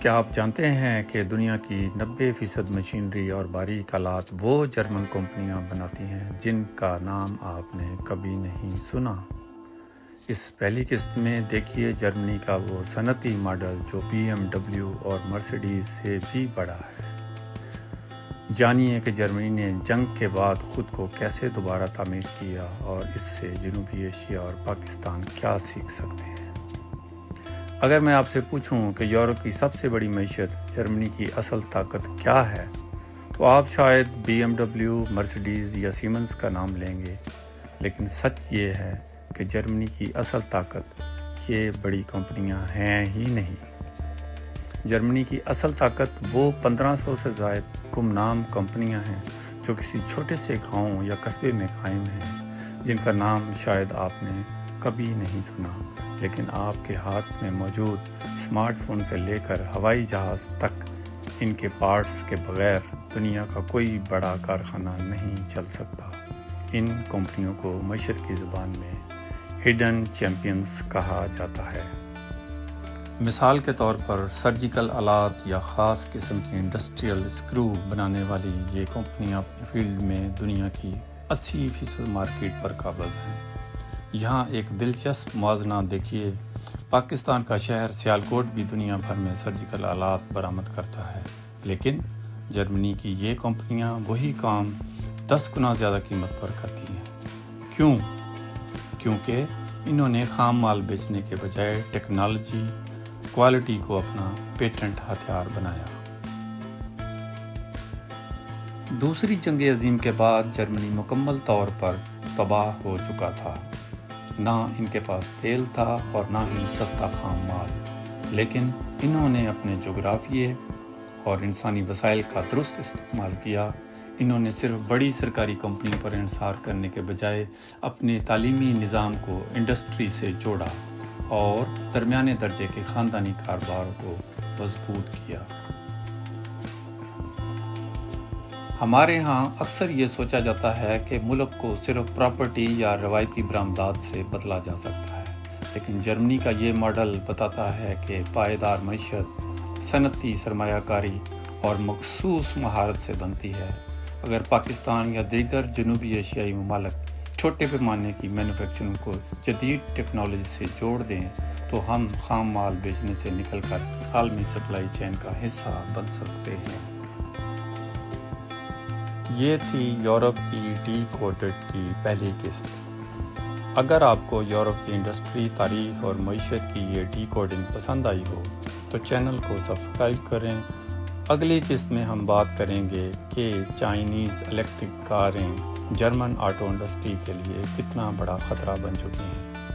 کیا آپ جانتے ہیں کہ دنیا کی 90% مشینری اور باریک آلات وہ جرمن کمپنیاں بناتی ہیں جن کا نام آپ نے کبھی نہیں سنا؟ اس پہلی قسط میں دیکھیے جرمنی کا وہ صنعتی ماڈل جو BMW اور مرسیڈیز سے بھی بڑا ہے۔ جانیے کہ جرمنی نے جنگ کے بعد خود کو کیسے دوبارہ تعمیر کیا اور اس سے جنوبی ایشیا اور پاکستان کیا سیکھ سکتے ہیں۔ اگر میں آپ سے پوچھوں کہ یورپ کی سب سے بڑی معیشت جرمنی کی اصل طاقت کیا ہے تو آپ شاید BMW، مرسیڈیز یا سیمنز کا نام لیں گے، لیکن سچ یہ ہے کہ جرمنی کی اصل طاقت یہ بڑی کمپنیاں ہیں ہی نہیں۔ جرمنی کی اصل طاقت وہ 1500 سے زائد گمنام کمپنیاں ہیں جو کسی چھوٹے سے گاؤں یا قصبے میں قائم ہیں، جن کا نام شاید آپ نے کبھی نہیں سنا، لیکن آپ کے ہاتھ میں موجود اسمارٹ فون سے لے کر ہوائی جہاز تک ان کے پارٹس کے بغیر دنیا کا کوئی بڑا کارخانہ نہیں چل سکتا۔ ان کمپنیوں کو معیشت کی زبان میں ہڈن چیمپئنز کہا جاتا ہے۔ مثال کے طور پر سرجیکل آلات یا خاص قسم کی انڈسٹریل اسکرو بنانے والی یہ کمپنیاں اپنی فیلڈ میں دنیا کی 80% مارکیٹ پر قابض ہیں۔ یہاں ایک دلچسپ موازنہ دیکھیے، پاکستان کا شہر سیالکوٹ بھی دنیا بھر میں سرجیکل آلات برآمد کرتا ہے، لیکن جرمنی کی یہ کمپنیاں وہی کام 10 گنا زیادہ قیمت پر کرتی ہیں۔ کیوں؟ کیونکہ انہوں نے خام مال بیچنے کے بجائے ٹیکنالوجی، کوالٹی کو اپنا پیٹنٹ ہتھیار بنایا۔ دوسری جنگ عظیم کے بعد جرمنی مکمل طور پر تباہ ہو چکا تھا۔ نہ ان کے پاس تیل تھا اور نہ ہی سستا خام مال، لیکن انہوں نے اپنے جغرافیے اور انسانی وسائل کا درست استعمال کیا۔ انہوں نے صرف بڑی سرکاری کمپنیوں پر انحصار کرنے کے بجائے اپنے تعلیمی نظام کو انڈسٹری سے جوڑا اور درمیانے درجے کے خاندانی کاروبار کو مضبوط کیا۔ ہمارے ہاں اکثر یہ سوچا جاتا ہے کہ ملک کو صرف پراپرٹی یا روایتی برآمدات سے بدلا جا سکتا ہے، لیکن جرمنی کا یہ ماڈل بتاتا ہے کہ پائیدار معیشت صنعتی سرمایہ کاری اور مخصوص مہارت سے بنتی ہے۔ اگر پاکستان یا دیگر جنوبی ایشیائی ممالک چھوٹے پیمانے کی مینوفیکچرنگ کو جدید ٹیکنالوجی سے جوڑ دیں تو ہم خام مال بیچنے سے نکل کر عالمی سپلائی چین کا حصہ بن سکتے ہیں۔ یہ تھی یورپ کی ڈی کوڈڈ کی پہلی قسط۔ اگر آپ کو یورپ کی انڈسٹری، تاریخ اور معیشت کی یہ ڈی کوڈنگ پسند آئی ہو تو چینل کو سبسکرائب کریں۔ اگلی قسط میں ہم بات کریں گے کہ چائنیز الیکٹرک کاریں جرمن آٹو انڈسٹری کے لیے کتنا بڑا خطرہ بن چکی ہیں۔